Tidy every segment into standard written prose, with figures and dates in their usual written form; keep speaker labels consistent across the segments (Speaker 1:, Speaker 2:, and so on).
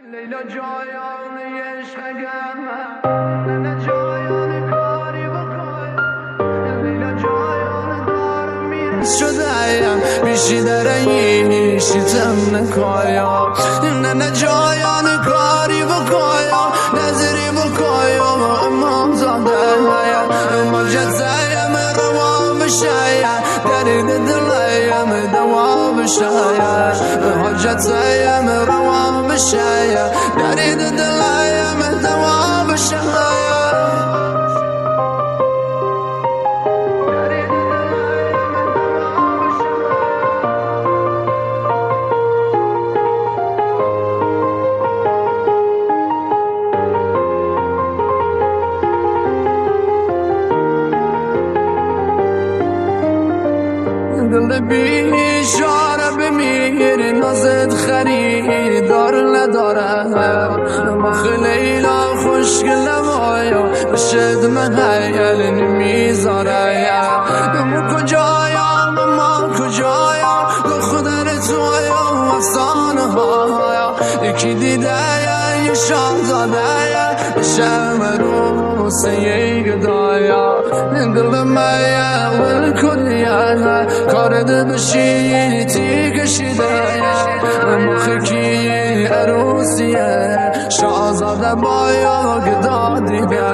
Speaker 1: لیلا جایان عشقم نه جایان کاری بکن لیلا جایان دارم میره شده‌ام بیشی درنگی شیتم نکایا نه جایان کاری بکایا نظری بکایا امام زاده مجد زیم روان بشایا درد دلیم دوا بشایا حجت زیم روان بشایا درد دلیم دوا بشایا دل بیشاره بمیره نازت خریدار ندارم مخ لیلا خوشگل وایا بشد من حیل نمیذاره ما کجایا ما کجایا دختر تویا افسانه هایا یکی دیده یه شاهزاده شم رو سیه گدایا دل مایا ول کنیا کارد بشی تی کشیده مخکی عروسیه شاهزاده بایا گدا دیده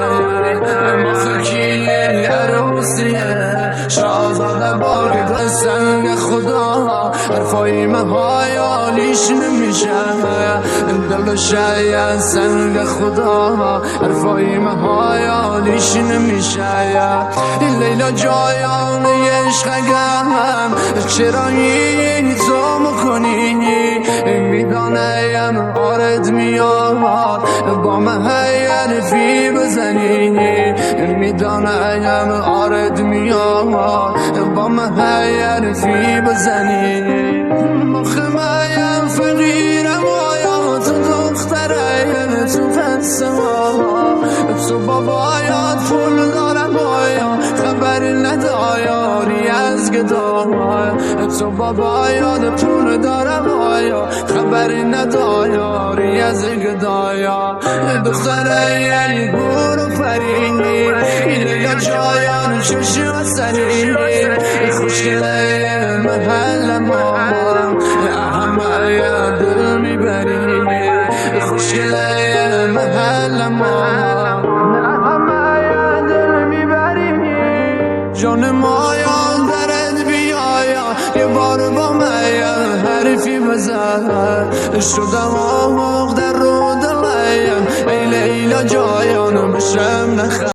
Speaker 1: مخکی عروسیه شاهزاده با گدا سنگ خدا حرفای مهایا لیش نمیشه دل شاید سنگ خدا حرفای مهایا لیش نمیشه لیلا جایان عشقم چرا این تو میکنی میدانم آرد میاد با من حرفی بزنی میدانم آرد میاد با من حرفی بزنی مخمایم فقیرم آیا تو دختره تو پسما تو بابایات پول دارم آیا خبر نداری از گدایا تو بابایات پول دارم آیا خبر نداری از گدایا دختره یعنی برو فرینی لیلا جایان چشی و سری خوشگله محل ما همه دل میبری خوشگله محل ما همه دل میبری جان مایا درد بیایا یه بار با من حرفی بزن شدم آموق در رو دلیم ای لیلا جایان بشم نخ